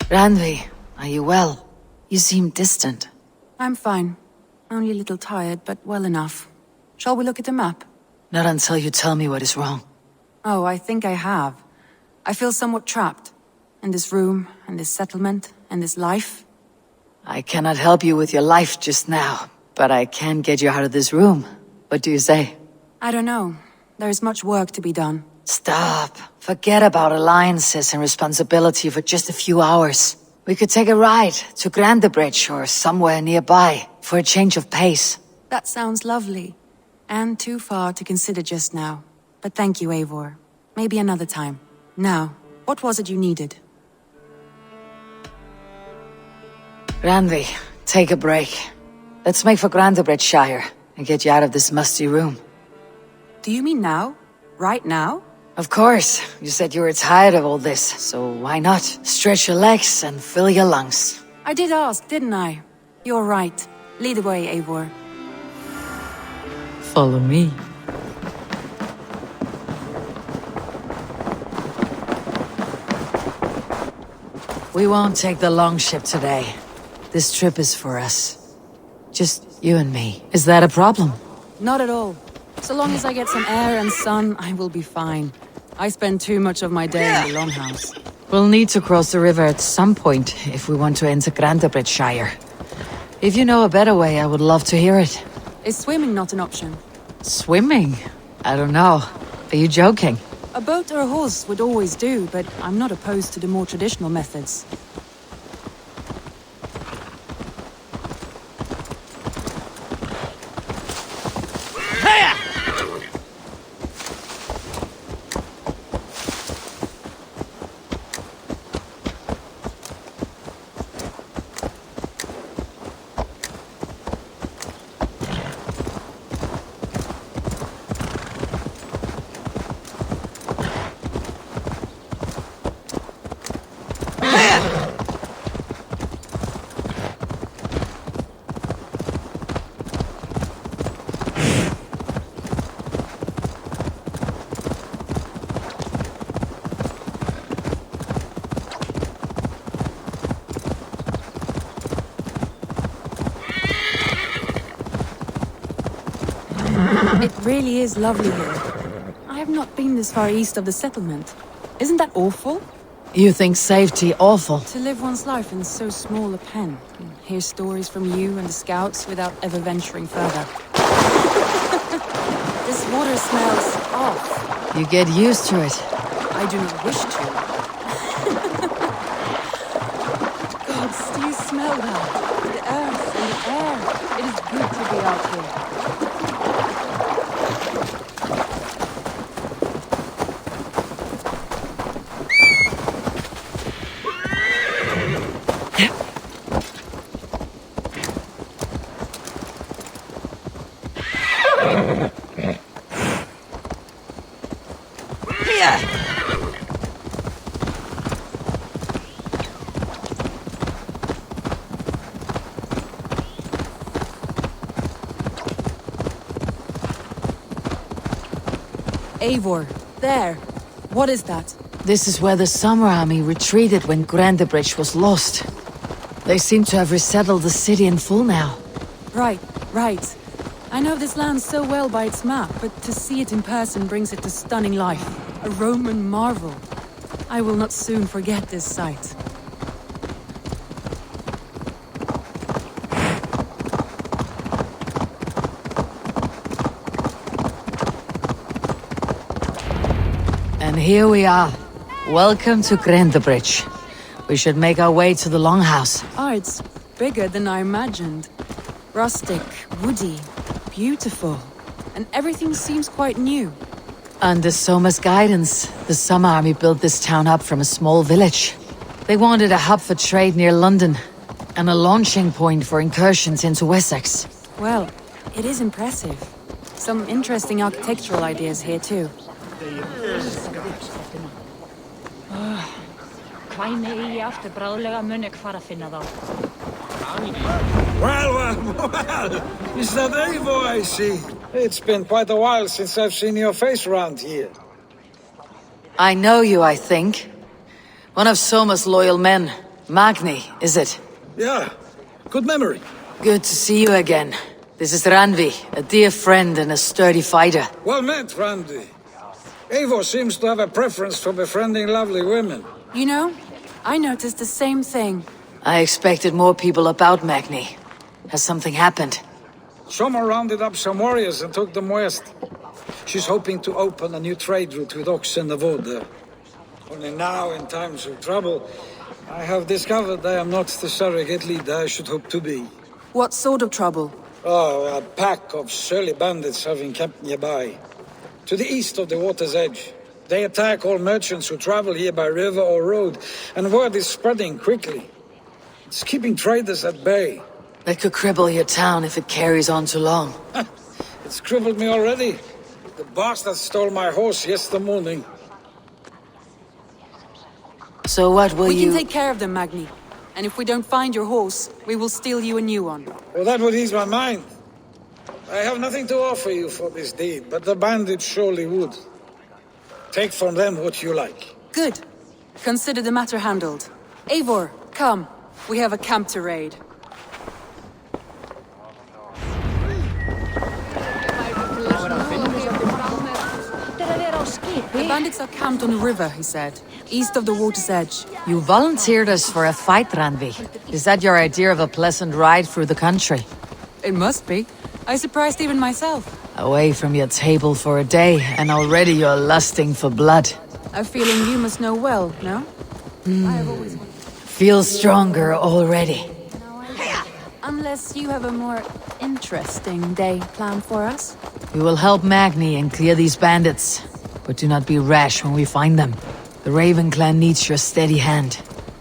Randvi, are you well? You seem distant. I'm fine. Only a little tired, but well enough. Shall we look at the map? Not until you tell me what is wrong. Oh, I think I have. I feel somewhat trapped. In this room, and this settlement, and this life. I cannot help you with your life just now, but I can get you out of this room. What do you say? I don't know. There is much work to be done. Stop. Forget about alliances and responsibility for just a few hours. We could take a ride to Grandebridge or somewhere nearby for a change of pace. That sounds lovely. And too far to consider just now. But thank you, Eivor. Maybe another time. Now, what was it you needed? Randvi, take a break. Let's make for Grandebridgeshire and get you out of this musty room. Do you mean now? Right now? Of course. You said you were tired of all this, so why not? Stretch your legs and fill your lungs. I did ask, didn't I? You're right. Lead the way, Eivor. Follow me. We won't take the long ship today. This trip is for us. Just you and me. Is that a problem? Not at all. So long as I get some air and sun, I will be fine. I spend too much of my day in the longhouse. We'll need to cross the river at some point if we want to enter Grandebridgeshire. If you know a better way, I would love to hear it. Is swimming not an option? Swimming? I don't know. Are you joking? A boat or a horse would always do, but I'm not opposed to the more traditional methods. It really is lovely here. I have not been this far east of the settlement. Isn't that awful? You think safety awful? To live one's life in so small a pen, and hear stories from you and the scouts without ever venturing further. This water smells off. You get used to it. I do not wish to. Gods, do you smell that? The earth and the air. It is good to be out here. Eivor, there. What is that? This is where the Summer Army retreated when Grandebridge was lost. They seem to have resettled the city in full now. Right, right. I know this land so well by its map, but to see it in person brings it to stunning life. A Roman marvel. I will not soon forget this sight. And here we are. Welcome to Grandebridge. We should make our way to the Longhouse. Oh, it's bigger than I imagined. Rustic, woody, beautiful. And everything seems quite new. Under Soma's guidance, the Summer Army built this town up from a small village. They wanted a hub for trade near London, and a launching point for incursions into Wessex. Well, it is impressive. Some interesting architectural ideas here too. Well, is that Eivor I see? It's been quite a while since I've seen your face around here. I know you, I think. One of Soma's loyal men. Magni, is it? Yeah, good memory. Good to see you again. This is Ranvi, a dear friend and a sturdy fighter. Well met, Randy. Eivor seems to have a preference for befriending lovely women. You know, I noticed the same thing. I expected more people about Magni. Has something happened? Someone rounded up some warriors and took them west. She's hoping to open a new trade route with oxen of order. Only now, in times of trouble, I have discovered I am not the surrogate leader I should hope to be. What sort of trouble? Oh, a pack of surly bandits have encamped nearby. To the east of the water's edge. They attack all merchants who travel here by river or road, and word is spreading quickly. It's keeping traders at bay. That could cripple your town if it carries on too long. It's crippled me already. The bastard stole my horse yesterday morning. So what will We you... can take care of them, Magni. And if we don't find your horse, we will steal you a new one. Well, that would ease my mind. I have nothing to offer you for this deed, but the bandits surely would. Take from them what you like. Good. Consider the matter handled. Eivor, come. We have a camp to raid. The bandits are camped on the river, he said. East of the water's edge. You volunteered us for a fight, Ranvi. Is that your idea of a pleasant ride through the country? It must be. I surprised even myself. Away from your table for a day, and already you're lusting for blood. A feeling you must know well, no? I have always wanted... Feel stronger already. Unless you have a more interesting day planned for us. We will help Magni and clear these bandits. But do not be rash when we find them. The Raven clan needs your steady hand.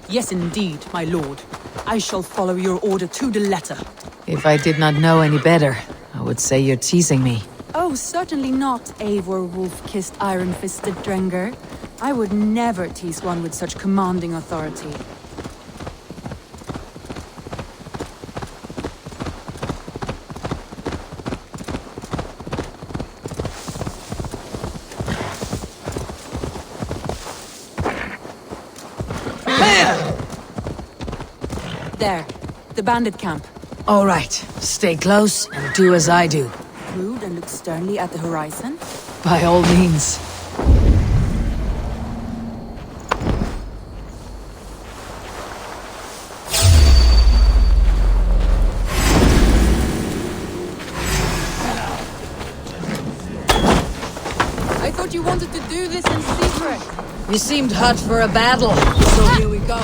Yes, indeed, my lord. I shall follow your order to the letter. If I did not know any better, I would say you're teasing me. Oh, certainly not, Eivor wolf-kissed iron-fisted Drenger. I would never tease one with such commanding authority. There, the bandit camp. All right, stay close and do as I do. Rude and look sternly at the horizon. By all means. I thought you wanted to do this in secret. You seemed hot for a battle, so here we go.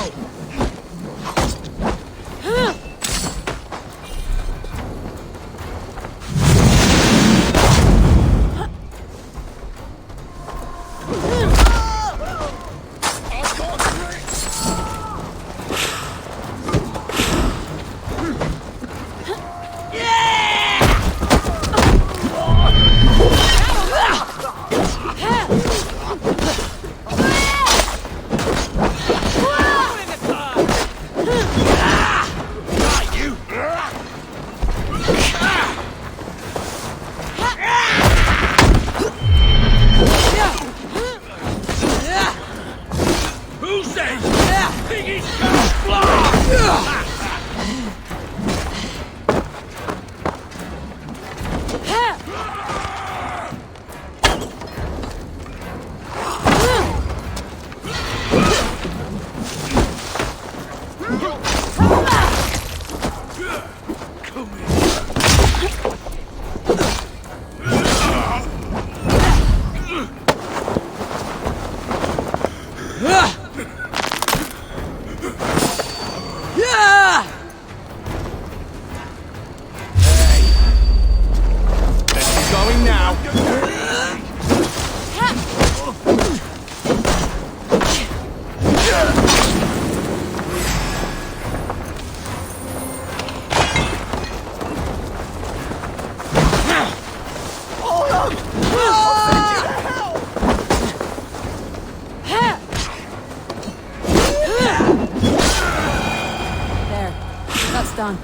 Going now. There, that's done.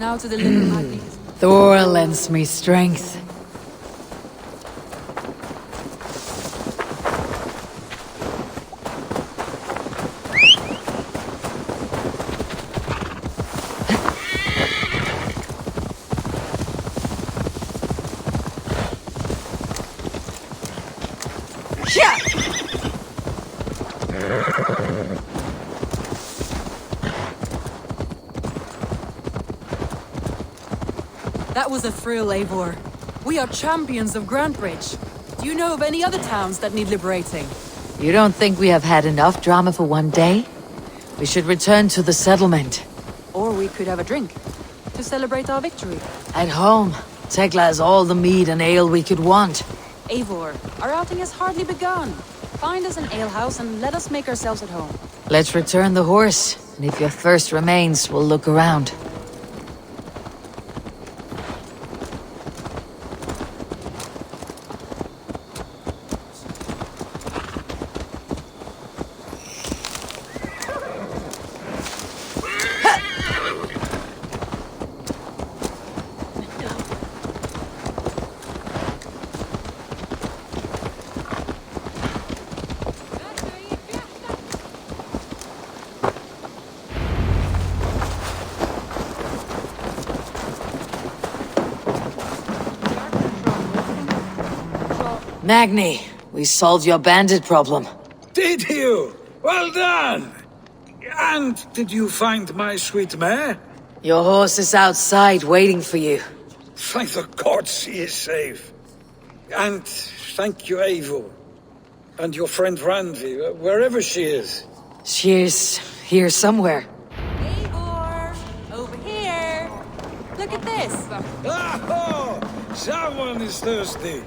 Now to deliver Magni's. Thor lends me strength. That was a thrill, Eivor. We are champions of Grantbridge. Do you know of any other towns that need liberating? You don't think we have had enough drama for one day? We should return to the settlement. Or we could have a drink to celebrate our victory. At home, Tekla has all the mead and ale we could want. Eivor, our outing has hardly begun. Find us an alehouse and let us make ourselves at home. Let's return the horse, and if your thirst remains, we'll look around. Magni, we solved your bandit problem. Did you? Well done! And did you find my sweet mare? Your horse is outside waiting for you. Thank the gods he is safe. And thank you, Eivor. And your friend Randi, wherever she is. She's here somewhere. Eivor! Over here! Look at this! Oh! Someone is thirsty.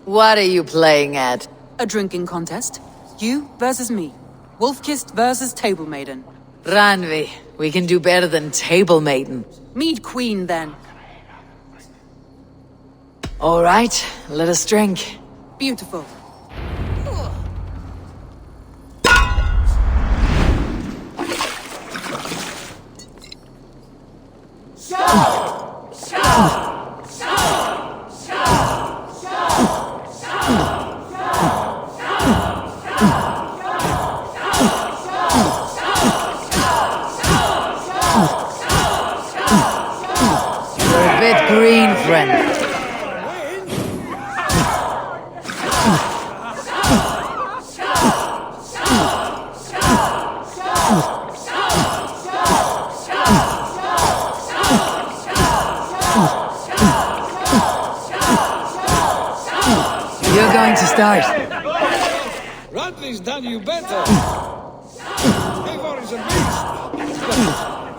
What are you playing at? A drinking contest. You versus me. Wolf-kissed versus Table Maiden. Ranvi, we can do better than Table Maiden. Mead Queen, then. All right, let us drink. Beautiful. You're a bit green, friend. You're going to start. Radley's done you better. Eivor is a beast.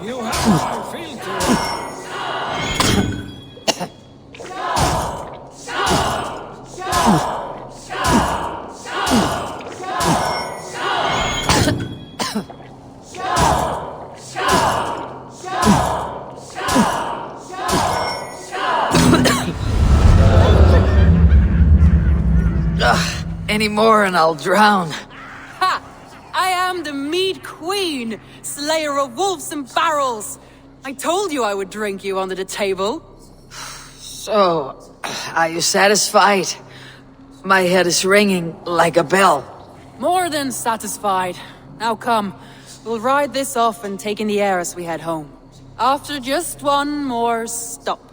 You have my feel to it. Any more and I'll drown. Ha! I am the Mead Queen, slayer of wolves and barrels. I told you I would drink you under the table. So, are you satisfied? My head is ringing like a bell. More than satisfied. Now come, we'll ride this off and take in the air as we head home. After just one more stop.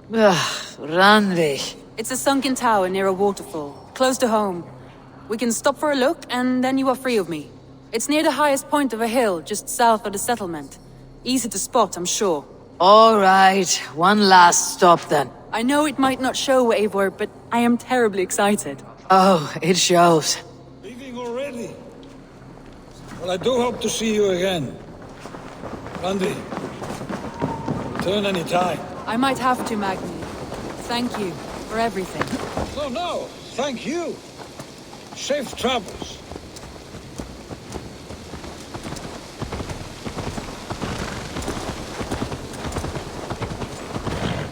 Ranvi. It's a sunken tower near a waterfall, close to home. We can stop for a look, and then you are free of me. It's near the highest point of a hill, just south of the settlement. Easy to spot, I'm sure. All right, one last stop then. I know it might not show, Eivor, but I am terribly excited. Oh, it shows. Leaving already? Well, I do hope to see you again. Randy, return any time. I might have to, Magni. Thank you for everything. No, thank you. Safe travels.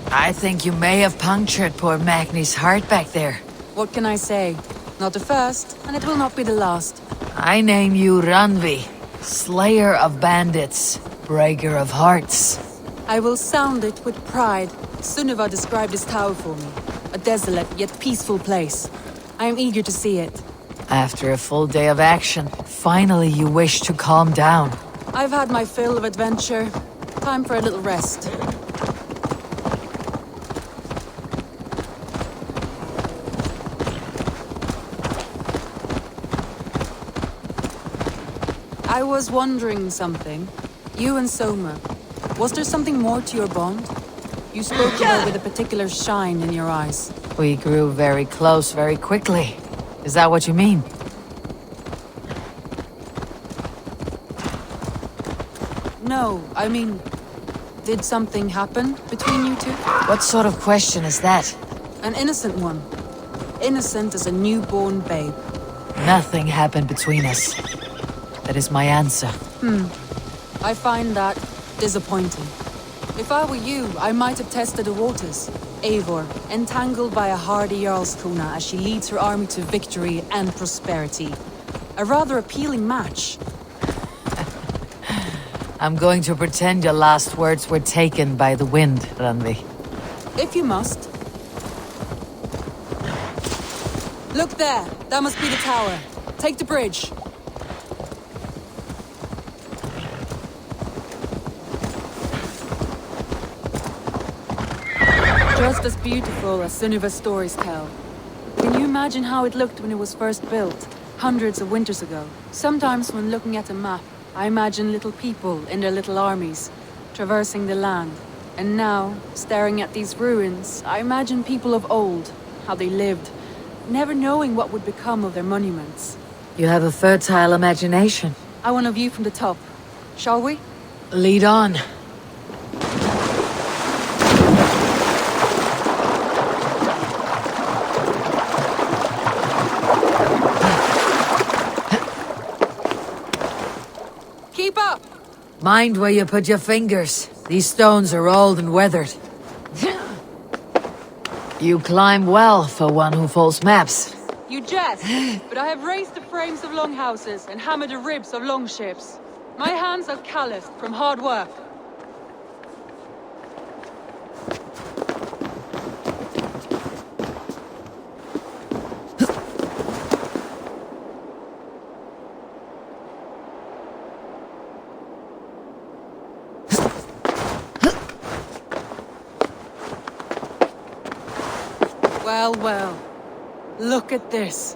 I think you may have punctured poor Magni's heart back there. What can I say? Not the first, and it will not be the last. I name you Ranvi, slayer of bandits, breaker of hearts. I will sound it with pride. Sunniva described this tower for me. A desolate yet peaceful place. I am eager to see it. After a full day of action, finally you wish to calm down. I've had my fill of adventure. Time for a little rest. I was wondering something. You and Soma, was there something more to your bond? You spoke of her with a particular shine in your eyes. We grew very close very quickly. Is that what you mean? No, I mean, did something happen between you two? What sort of question is that? An innocent one. Innocent as a newborn babe. Nothing happened between us. That is my answer. I find that disappointing. If I were you, I might have tested the waters. Eivor, entangled by a hardy Jarlskona as she leads her army to victory and prosperity. A rather appealing match. I'm going to pretend your last words were taken by the wind, Ranvi. If you must. Look there! That must be the tower. Take the bridge. Just as beautiful as Sunniva's stories tell. Can you imagine how it looked when it was first built, hundreds of winters ago? Sometimes when looking at a map, I imagine little people in their little armies, traversing the land. And now, staring at these ruins, I imagine people of old, how they lived, never knowing what would become of their monuments. You have a fertile imagination. I want a view from the top. Shall we? Lead on. Keep up! Mind where you put your fingers. These stones are old and weathered. You climb well for one who folds maps. You jest, but I have raised the frames of longhouses and hammered the ribs of longships. My hands are calloused from hard work. Well, well. Look at this.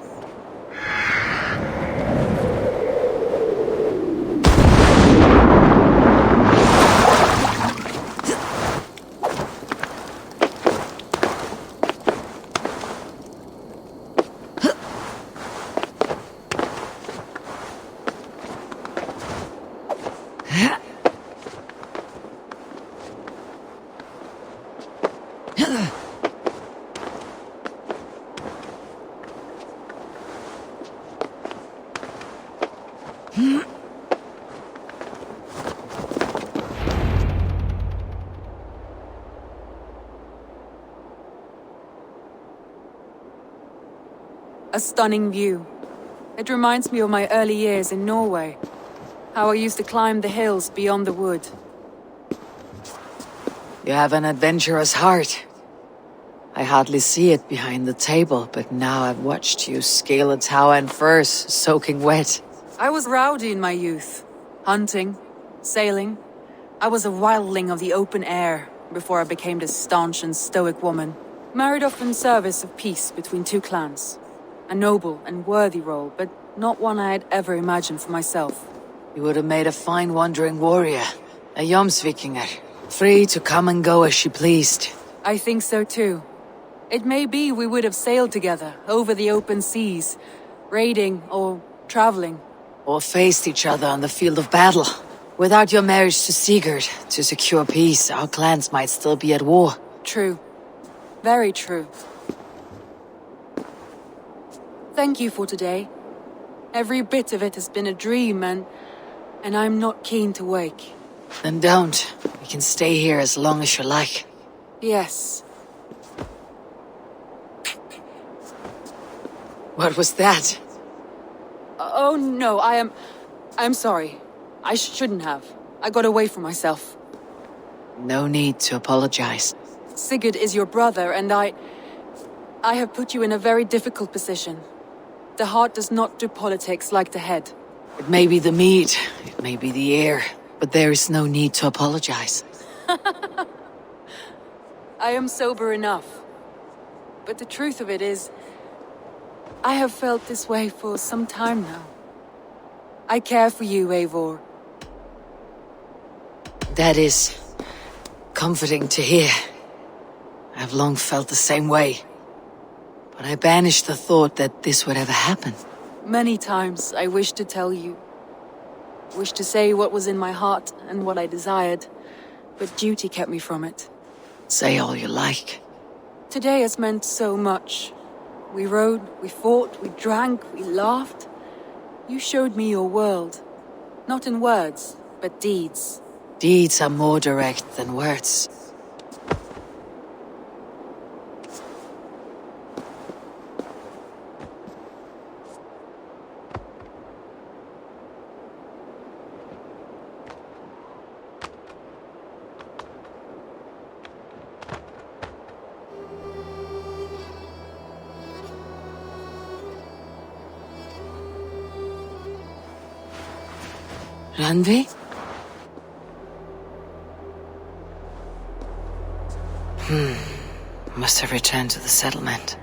A stunning view. It reminds me of my early years in Norway. How I used to climb the hills beyond the wood. You have an adventurous heart. I hardly see it behind the table, but now I've watched you scale a tower in furs, soaking wet. I was rowdy in my youth. Hunting, sailing. I was a wildling of the open air before I became this staunch and stoic woman. Married off in service of peace between two clans. A noble and worthy role, but not one I had ever imagined for myself. You would have made a fine wandering warrior, a Jomsvikinger, free to come and go as she pleased. I think so too. It may be we would have sailed together over the open seas, raiding or traveling. Or faced each other on the field of battle. Without your marriage to Sigurd, to secure peace, our clans might still be at war. True. Very true. Thank you for today. Every bit of it has been a dream, and I'm not keen to wake. Then don't. We can stay here as long as you like. Yes. What was that? Oh no, I'm sorry. I shouldn't have. I got away from myself. No need to apologize. Sigurd is your brother, and I have put you in a very difficult position. The heart does not do politics like the head. It may be the meat, it may be the air, but there is no need to apologize. I am sober enough. But the truth of it is, I have felt this way for some time now. I care for you, Eivor. That is comforting to hear. I've long felt the same way. But I banished the thought that this would ever happen. Many times I wished to tell you. Wished to say what was in my heart and what I desired. But duty kept me from it. Say all you like. Today has meant so much. We rode, we fought, we drank, we laughed. You showed me your world. Not in words, but deeds. Deeds are more direct than words. Randvi? Must have returned to the settlement.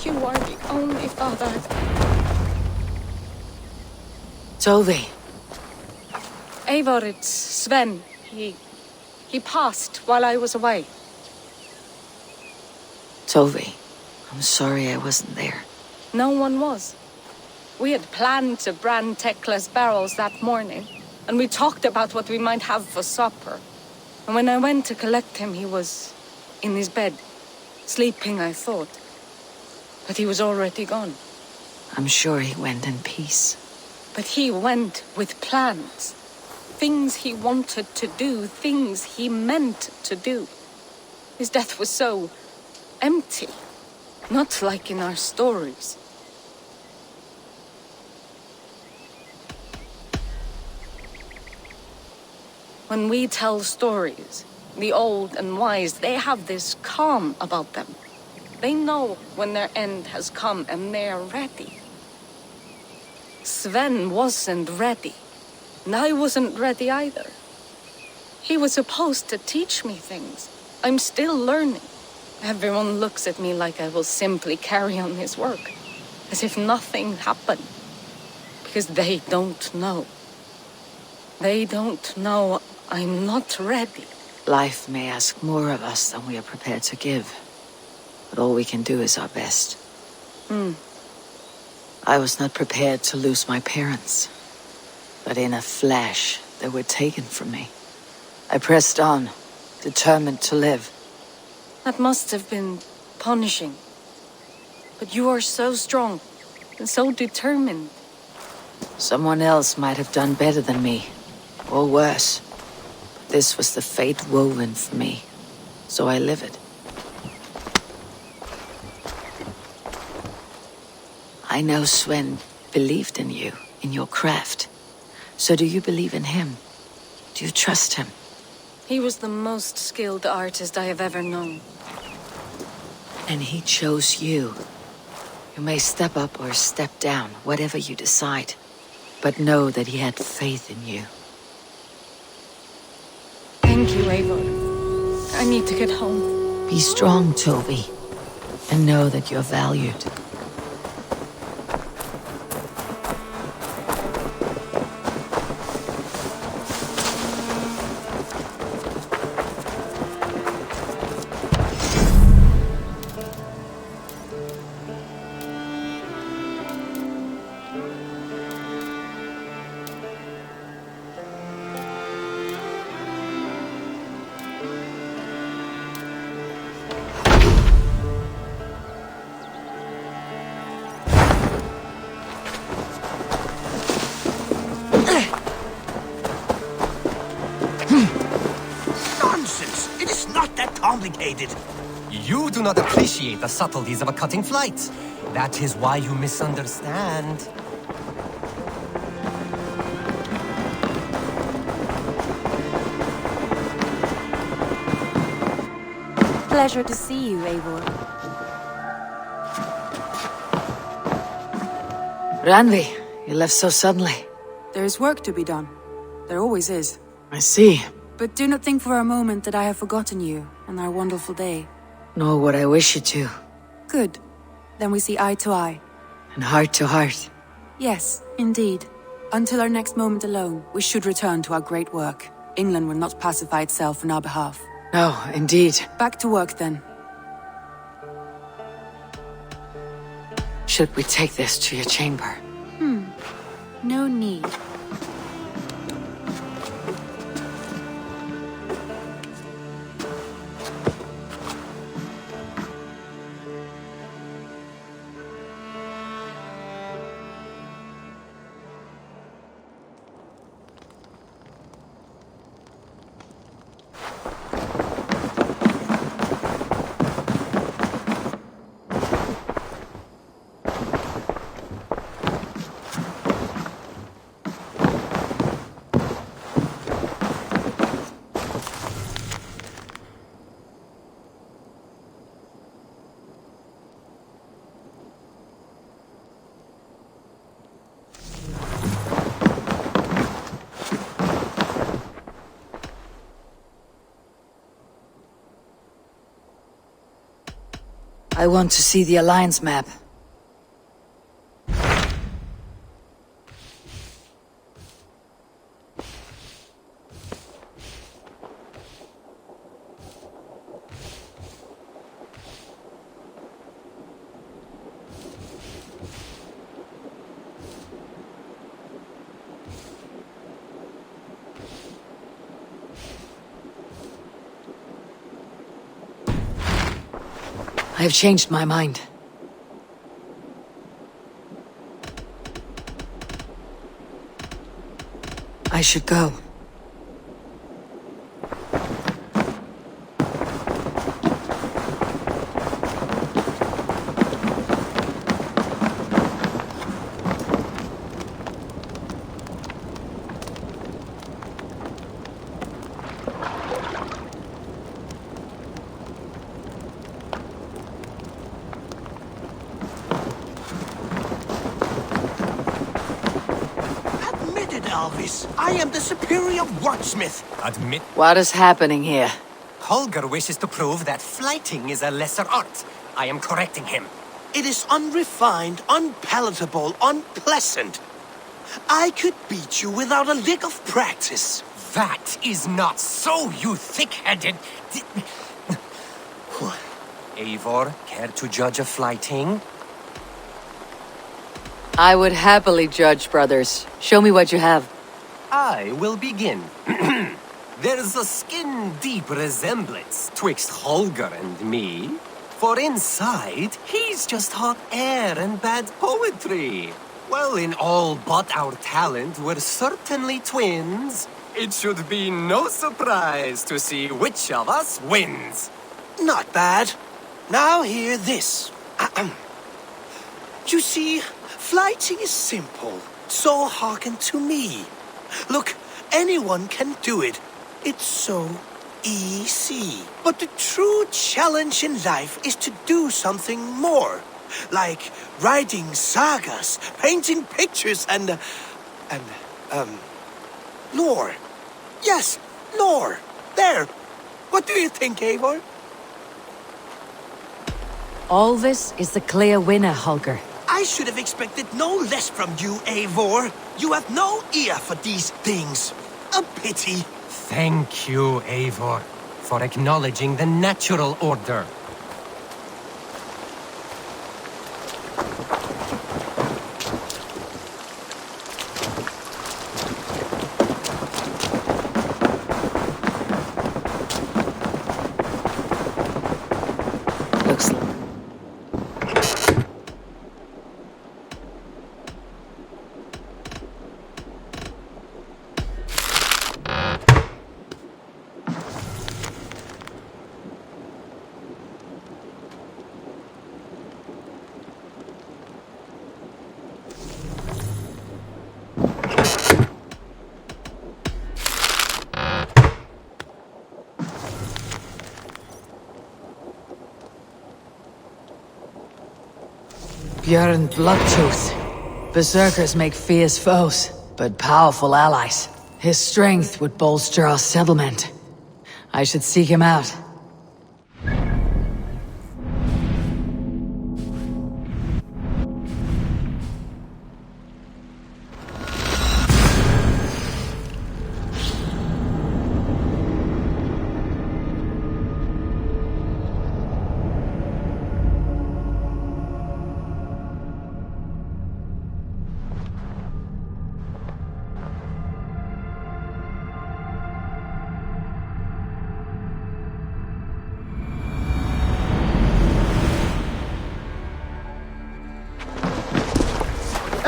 You are the only father. Tovi. Eivor, it's Sven. He passed while I was away. Tovi. I'm sorry I wasn't there. No one was. We had planned to brand Tekla's barrels that morning, and we talked about what we might have for supper. And when I went to collect him, he was in his bed, sleeping, I thought. But he was already gone. I'm sure he went in peace. But he went with plans. Things he wanted to do, things he meant to do. His death was so empty, not like in our stories. When we tell stories, the old and wise, they have this calm about them. They know when their end has come and they're ready. Sven wasn't ready, and I wasn't ready either. He was supposed to teach me things. I'm still learning. Everyone looks at me like I will simply carry on his work, as if nothing happened. Because they don't know. They don't know I'm not ready. Life may ask more of us than we are prepared to give. But all we can do is our best. I was not prepared to lose my parents. But in a flash, they were taken from me. I pressed on, determined to live. That must have been punishing. But you are so strong and so determined. Someone else might have done better than me. Or worse. But this was the fate woven for me, so I live it. I know Sven believed in you, in your craft. So do you believe in him? Do you trust him? He was the most skilled artist I have ever known. And he chose you. You may step up or step down, whatever you decide. But know that he had faith in you. Thank you, Eivor. I need to get home. Be strong, Toby. And know that you're valued. Nonsense! It is not that complicated. You do not appreciate the subtleties of a cutting flight. That is why you misunderstand. Pleasure to see you, Eivor. Randvi, you left so suddenly. There is work to be done. There always is. I see. But do not think for a moment that I have forgotten you and our wonderful day. Nor would I wish you to. Good. Then we see eye to eye. And heart to heart. Yes, indeed. Until our next moment alone, we should return to our great work. England will not pacify itself on our behalf. No, indeed. Back to work then. Should we take this to your chamber? No need. I want to see the Alliance map. I have changed my mind. I should go. Alvis, I am the superior wordsmith. Admit What is happening here? Holger wishes to prove that flighting is a lesser art. I am correcting him. It is unrefined, unpalatable, unpleasant. I could beat you without a lick of practice. That is not so, you thick-headed... Eivor, care to judge a flighting? I would happily judge, brothers. Show me what you have. I will begin. There's a skin-deep resemblance twixt Holger and me. For inside, he's just hot air and bad poetry. Well, in all but our talent, we're certainly twins. It should be no surprise to see which of us wins. Not bad. Now hear this. You see, flighting is simple, so hearken to me. Look, anyone can do it. It's so easy. But the true challenge in life is to do something more. Like writing sagas, painting pictures, and lore. Yes, lore. There. What do you think, Eivor? All this is the clear winner, Holger. I should have expected no less from you, Eivor. You have no ear for these things. A pity. Thank you, Eivor, for acknowledging the natural order. Looks Björn Bloodtooth. Berserkers make fierce foes, but powerful allies. His strength would bolster our settlement. I should seek him out.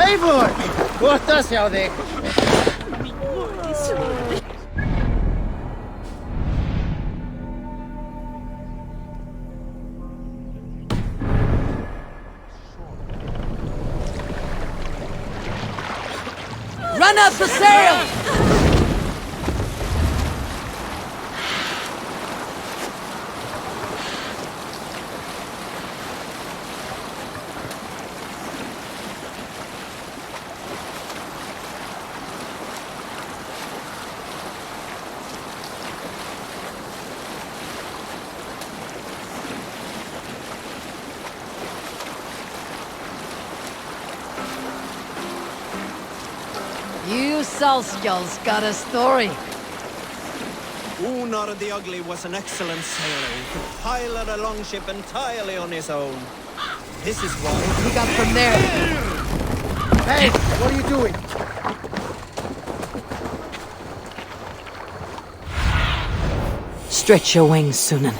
Eivor! Kohtas hjá þig! Run up the sail! You Salskjalls got a story. Unar the Ugly was an excellent sailor who could pilot a longship entirely on his own. This is why He got from there. Hey, what are you doing? Stretch your wings, Sunan.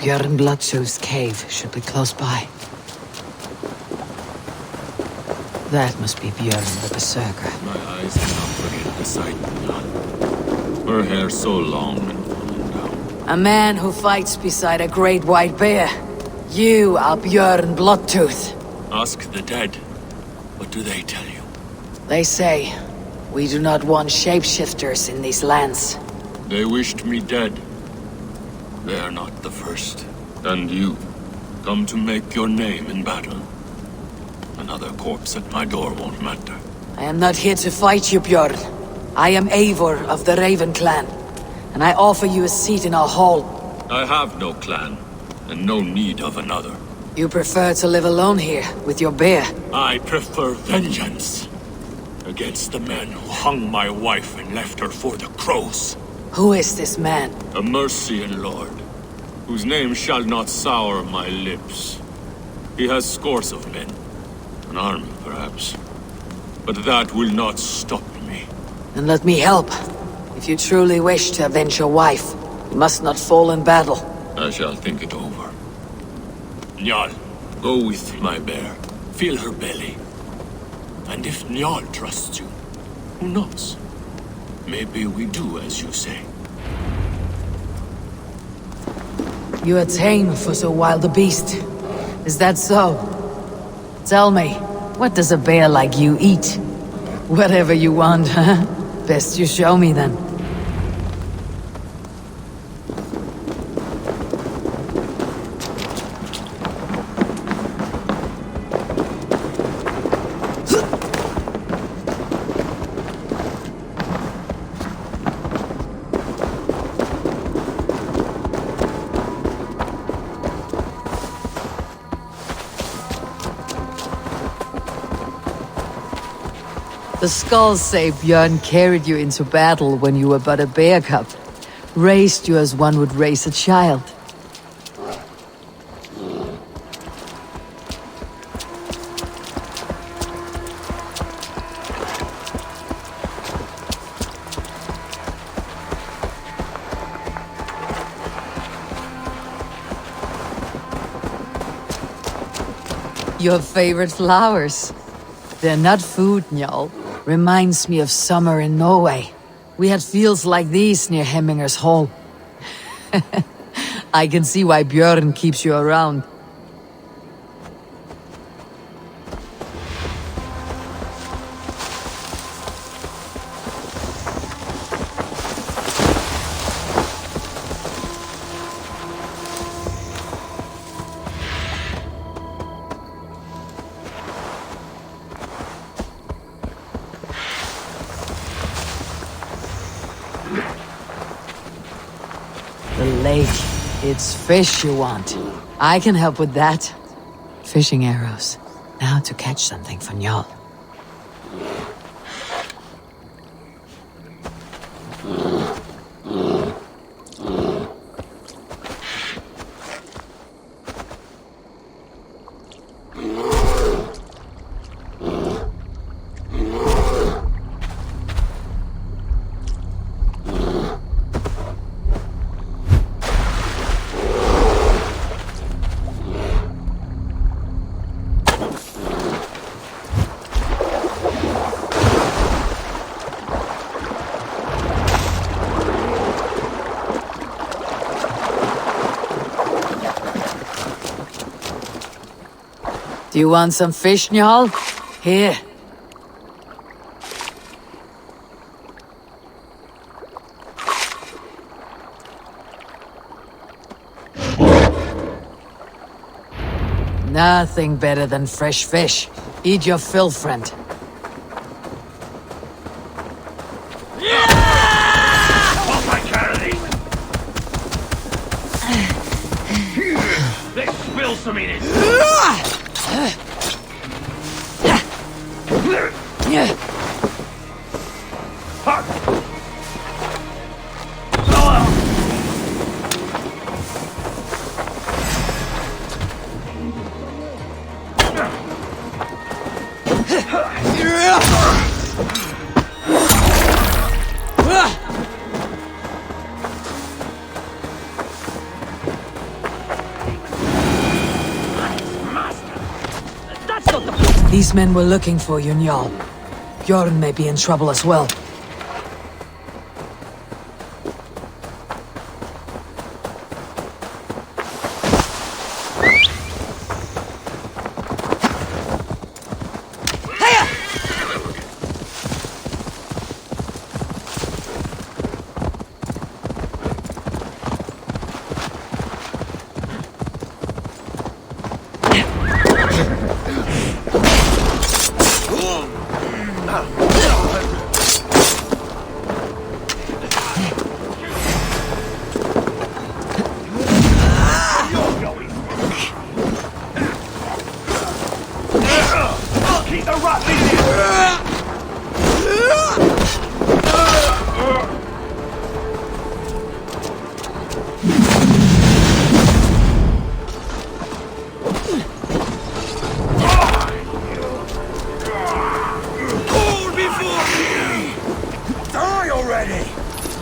Björn Bloodtooth's cave should be close by. That must be Björn the Berserker. My eyes cannot forget the sight of none. Her hair so long and falling down. A man who fights beside a great white bear. You are Björn Bloodtooth. Ask the dead. What do they tell you? They say, we do not want shapeshifters in these lands. They wished me dead. They are not the first. And you, come to make your name in battle. Another corpse at my door won't matter. I am not here to fight you, Björn. I am Eivor of the Raven clan, and I offer you a seat in our hall. I have no clan, and no need of another. You prefer to live alone here, with your bear. I prefer vengeance against the men who hung my wife and left her for the crows. Who is this man? A Mercian lord, whose name shall not sour my lips. He has scores of men, an army perhaps, but that will not stop me. Then let me help. If you truly wish to avenge your wife, you must not fall in battle. I shall think it over. Njal, go with my bear. Feel her belly. And if Njal trusts you, who knows? Maybe we do as you say. You are tame for so wild a beast. Is that so? Tell me, what does a bear like you eat? Whatever you want, huh? Best you show me then. The skulls say Björn carried you into battle when you were but a bear cub. Raised you as one would raise a child. Your favorite flowers. They're not food, Njal. Reminds me of summer in Norway. We had fields like these near Hemminger's Hall. I can see why Björn keeps you around. The lake. It's fish you want. I can help with that. Fishing arrows. Now to catch something for Njal. Do you want some fish, Njal? Here. Nothing better than fresh fish. Eat your fill, friend. Off my carry! Let's spill some in it! These men were looking for you, Njal. Bjorn may be in trouble as well.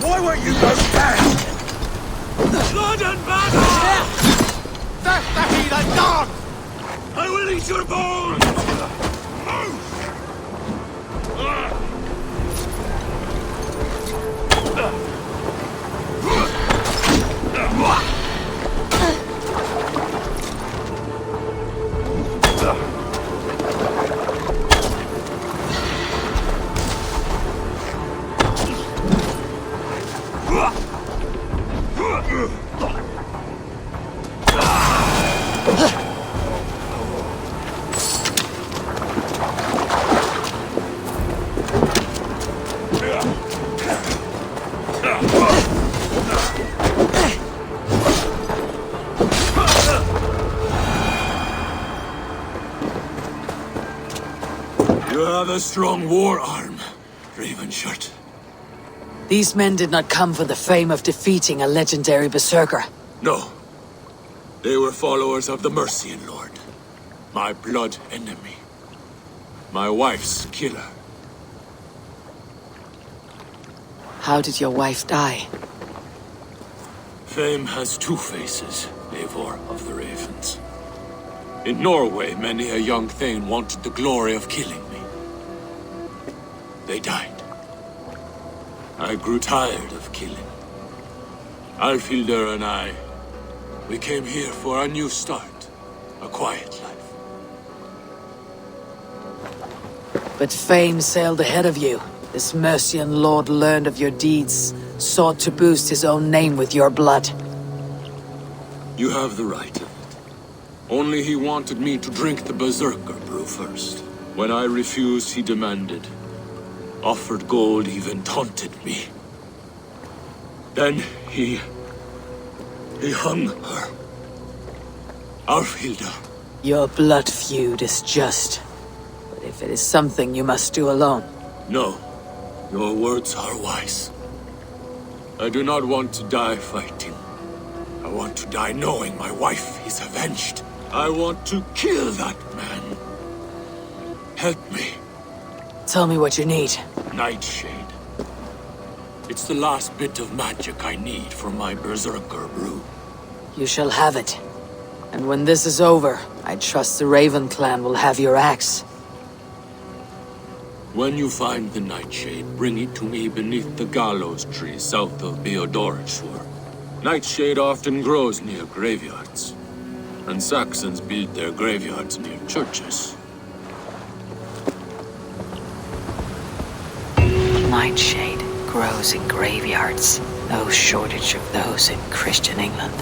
Why won't you go down? Blood and battle! That's the heathen dog! eat your bones! You have a strong war arm, Ravenshirt. These men did not come for the fame of defeating a legendary berserker. No. They were followers of the Mercian Lord. My blood enemy. My wife's killer. How did your wife die? Fame has two faces, Eivor of the Ravens. In Norway, many a young thane wanted the glory of killing me. They died. I grew tired of killing. Alfhildr and I, we came here for a new start. A quiet life. But fame sailed ahead of you. This Mercian lord learned of your deeds, sought to boost his own name with your blood. You have the right of it. Only he wanted me to drink the Berserker brew first. When I refused, he demanded. Offered gold, even taunted me. Then he hung her. Alfhildr. Your blood feud is just. But if it is something you must do alone... No. Your words are wise. I do not want to die fighting. I want to die knowing my wife is avenged. I want to kill that man. Help me. Tell me what you need. Nightshade. It's the last bit of magic I need for my Berserker brew. You shall have it. And when this is over, I trust the Raven clan will have your axe. When you find the Nightshade, bring it to me beneath the gallows tree south of Beodorishur. Nightshade often grows near graveyards, and Saxons build their graveyards near churches. Nightshade grows in graveyards. No shortage of those in Christian England.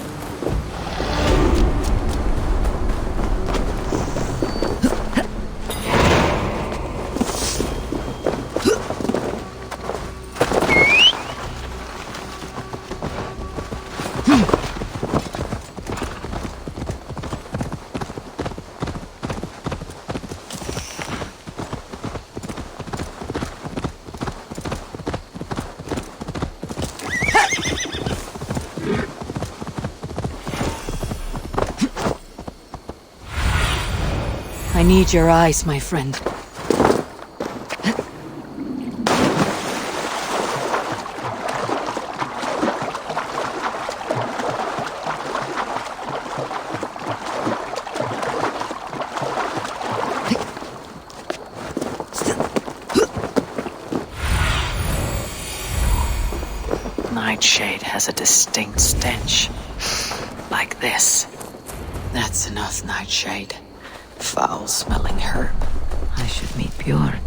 I need your eyes, my friend. Nightshade has a distinct stench. Like this. That's enough, Nightshade. Foul-smelling herb. I should meet Bjorn.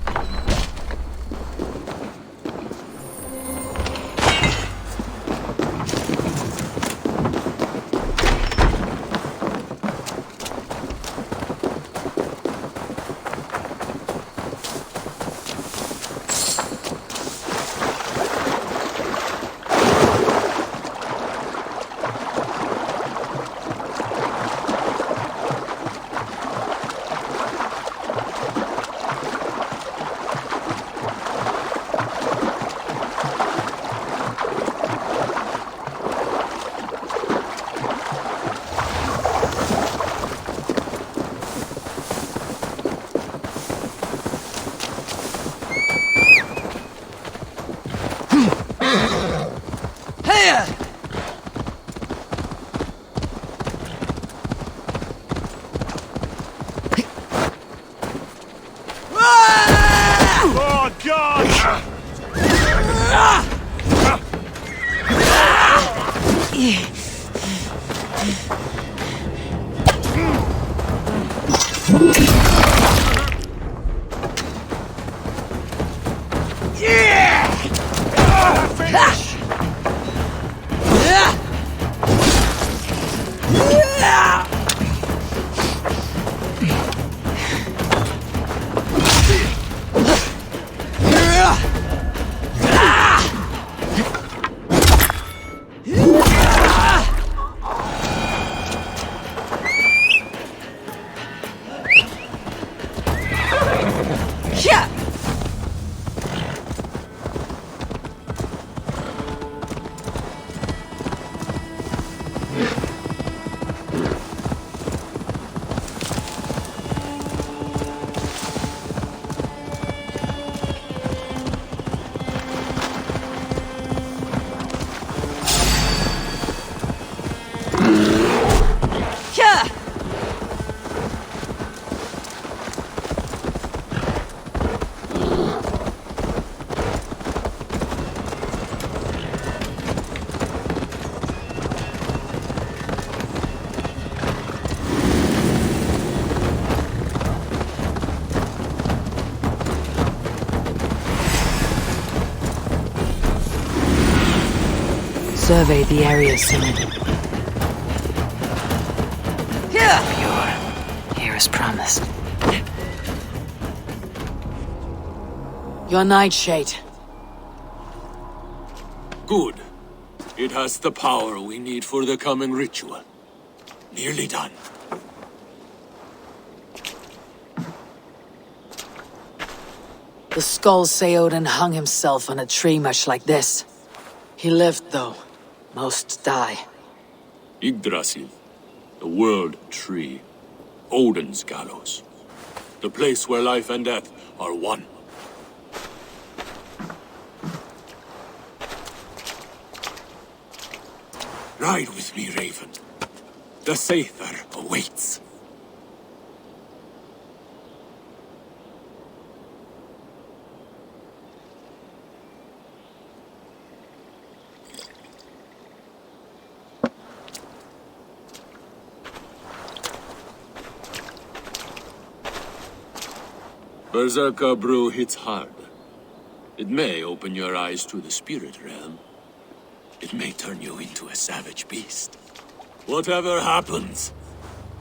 Survey the area soon. Pure, here as promised. Your nightshade. Good. It has the power we need for the coming ritual. Nearly done. The skulls say Odin hung himself on a tree much like this. He lived, though. Most die. Yggdrasil, the world tree. Odin's gallows. The place where life and death are one. Ride with me, Raven. The Sather awaits. Berserker brew hits hard. It may open your eyes to the spirit realm. It may turn you into a savage beast. Whatever happens,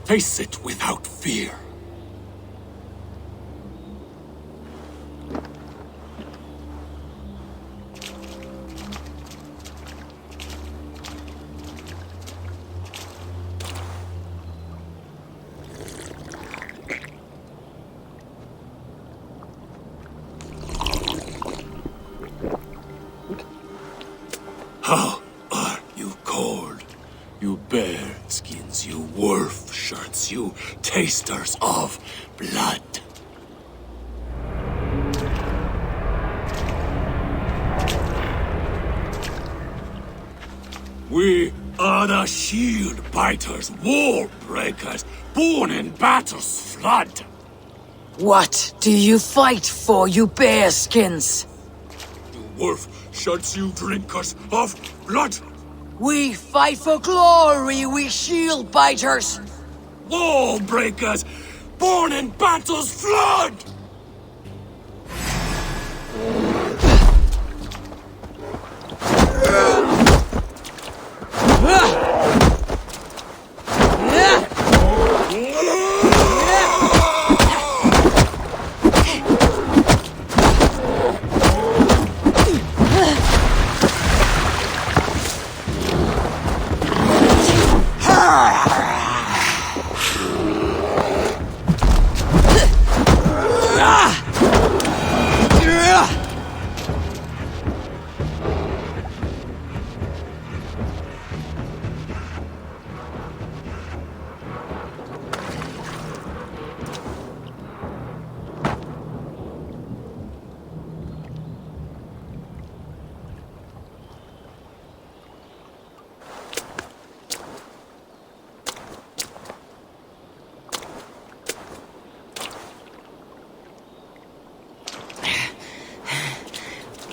face it without fear. How are you cold? You bear skins, you wolf shirts, you tasters of blood. We are the shield biters, wall breakers, born in battle's flood. What do you fight for, you bearskins? You wolf shirts, you drinkers of blood. We fight for glory, we shield biters! Wall breakers, born in battle's flood.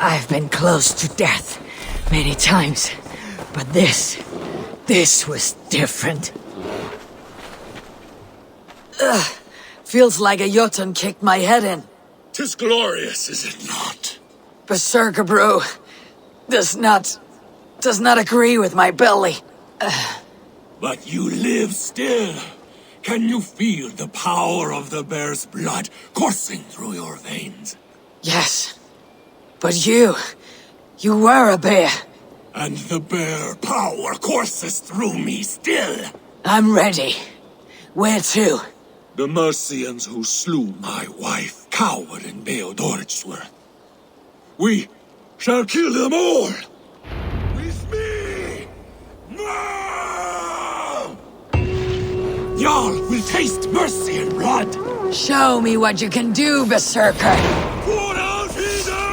I've been close to death many times, but this This was different. Ugh. Feels like a Jotun kicked my head in. 'Tis glorious, is it not? Berserker brew does not agree with my belly. But you live still. Can you feel the power of the bear's blood coursing through your veins? Yes. But you were a bear. And the bear power courses through me still. I'm ready. Where to? The Mercians who slew my wife cowered in Beodoritsworth. We shall kill them all! With me! No! Jarl will taste mercy and blood! Show me what you can do, Berserker! Pour out Hither!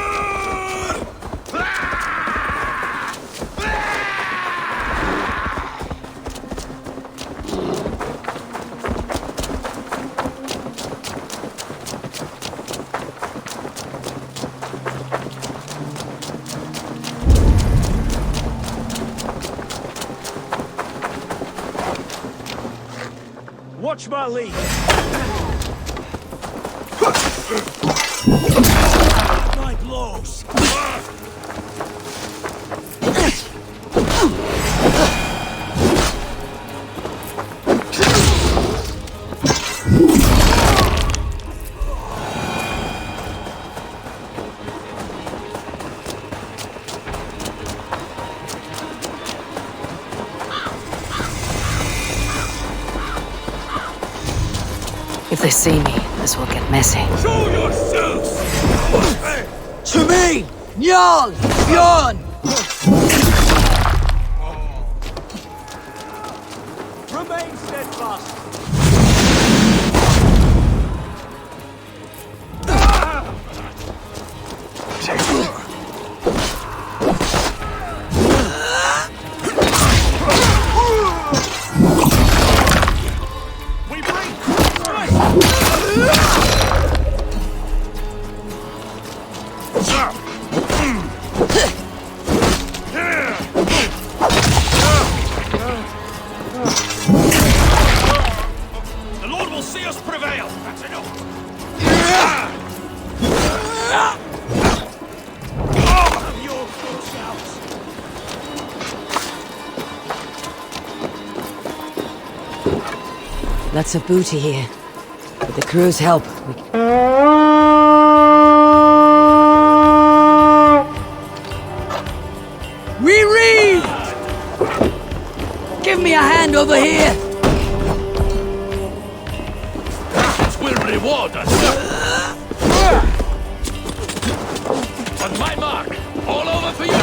Watch my lead. My blows. If they see me, this will get messy. Show yourselves! To me! Njal! Bjorn! Remain steadfast. We bring. The Lord will see us prevail. That's enough. Have your good shouts. Lots of booty here. With the crew's help, we can... We read! Give me a hand over here! Will reward us! On my mark! All over for you!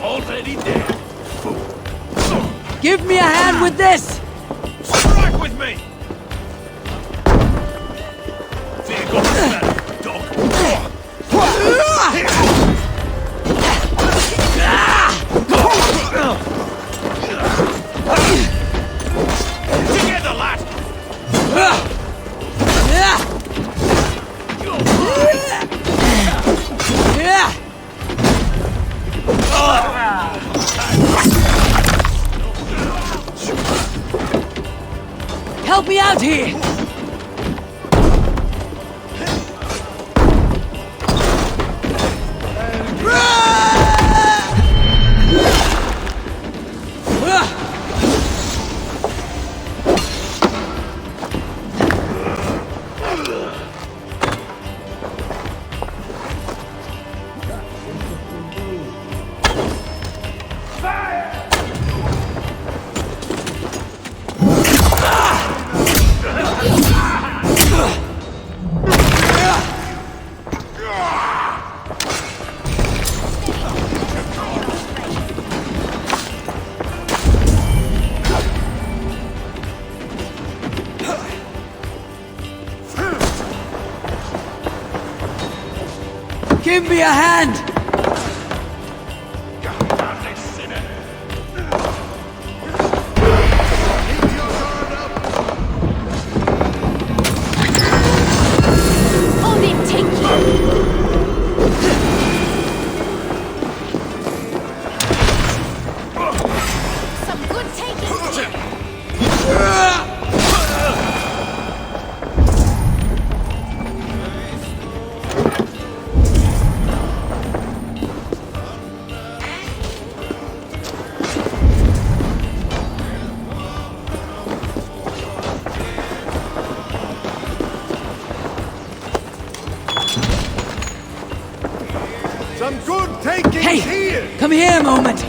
Already dead! Give me a hand with this! Strike with me. There goes that dog! Together, lad. Help me out here! Give me a hand! Hey! Come here a moment!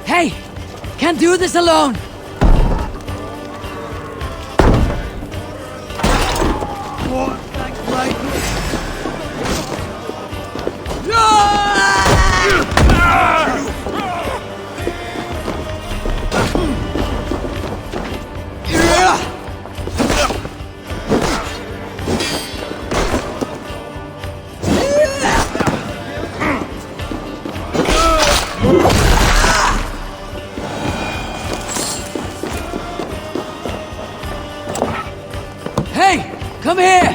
Hey! Can't do this alone! Hey! Come here!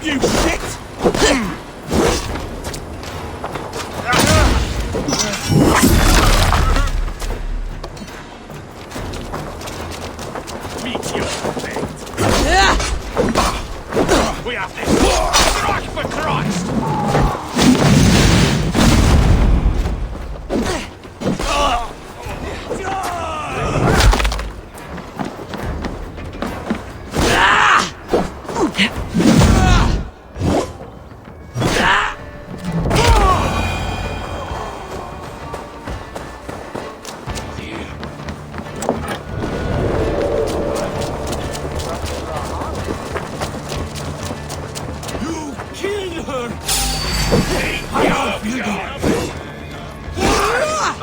You shit! Meet your fate. We have this. Strike for Christ!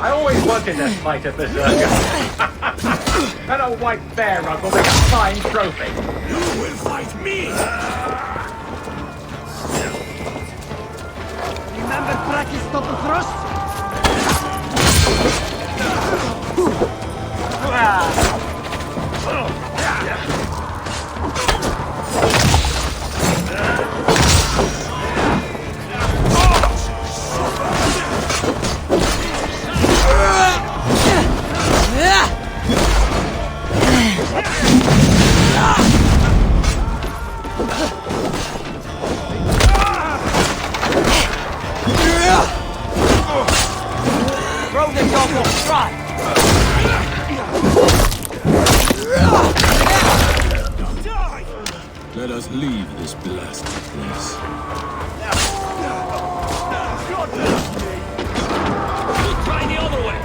I always wanted this fight at the circus. That old white bear rug will make a fine trophy. You will fight me! Remember practice stop the thrust? Throw the dog off strike! Let us leave this blasted place. We'll try the other way!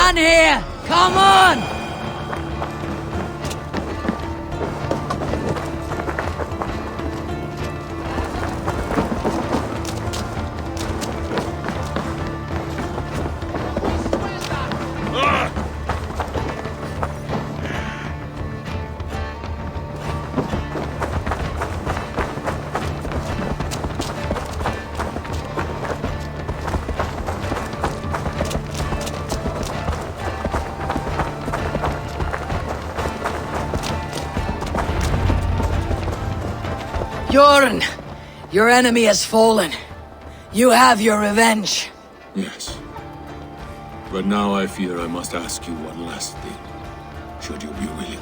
done here! Come on! Bjorn, your enemy has fallen. You have your revenge. Yes. But now I fear I must ask you one last thing. Should you be willing?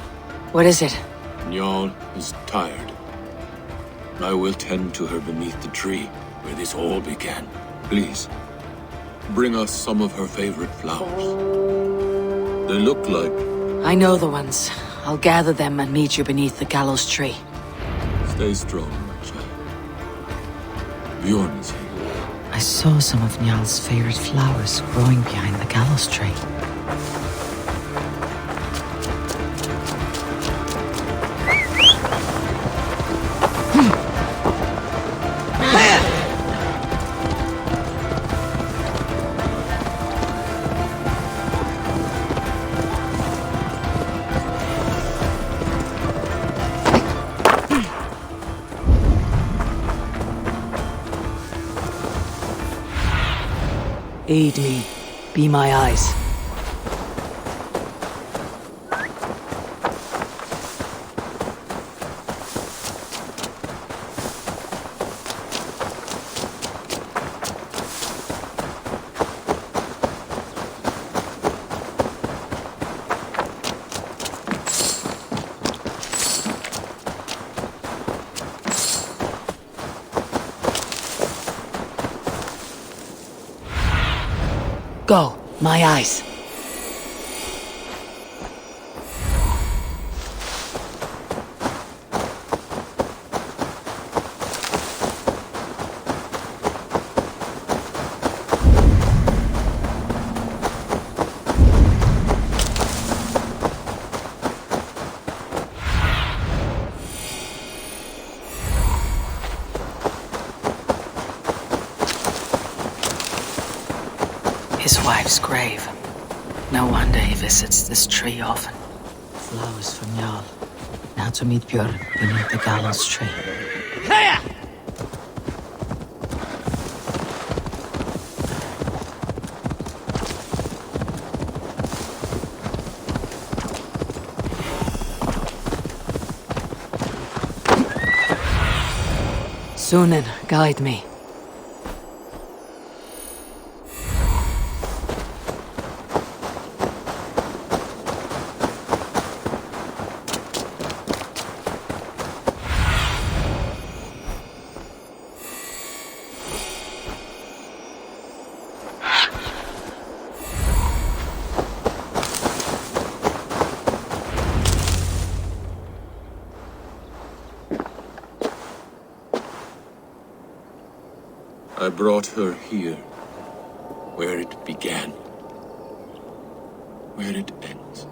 What is it? Njal is tired. I will tend to her beneath the tree where this all began. Please, bring us some of her favorite flowers. They look like... I know the ones. I'll gather them and meet you beneath the gallows tree. Stay strong, my child. Bjorn is here. I saw some of Njal's favorite flowers growing behind the gallows tree. Aid me. Be my eyes. Go, my eyes. His wife's grave. No wonder he visits this tree often. Flowers from Njal. Now to meet Bjorn beneath the gallows tree. Sunan, guide me. I brought her here, where it began, where it ends.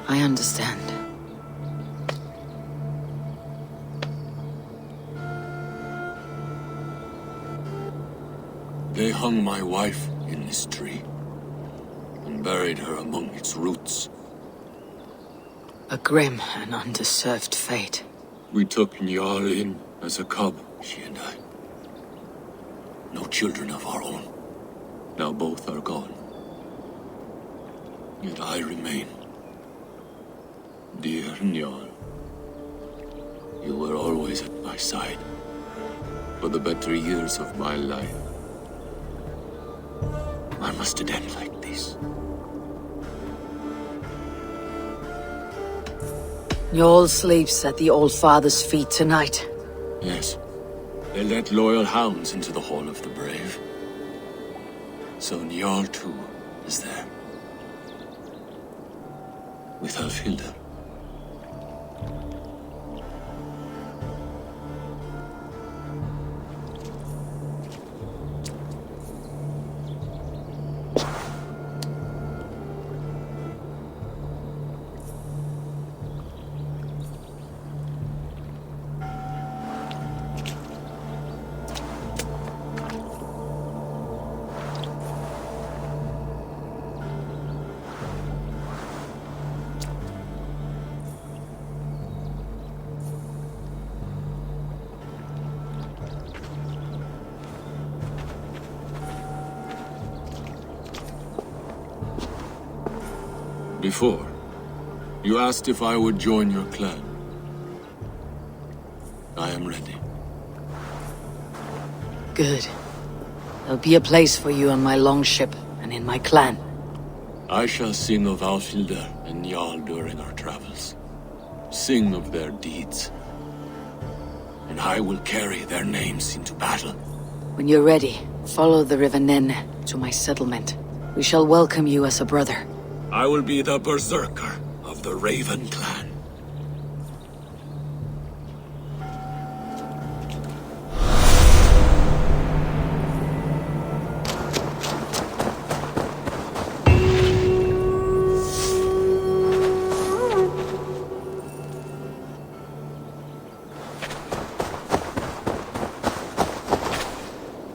I understand. They hung my wife in this tree, and buried her among its roots. A grim and undeserved fate. We took Njal in as a cub, she and I. No children of our own. Now both are gone. Yet I remain. Dear Njal, you were always at my side. For the better years of my life. Why must it end like this? Njal sleeps at the Old Father's feet tonight. Yes. They let loyal hounds into the Hall of the Brave. So Njal too is there. With Alfhilda. Before, you asked if I would join your clan. I am ready. Good. There'll be a place for you on my longship and in my clan. I shall sing of Alfilder and Jarl during our travels. Sing of their deeds. And I will carry their names into battle. When you're ready, follow the River Nen to my settlement. We shall welcome you as a brother. I will be the berserker of the Raven clan.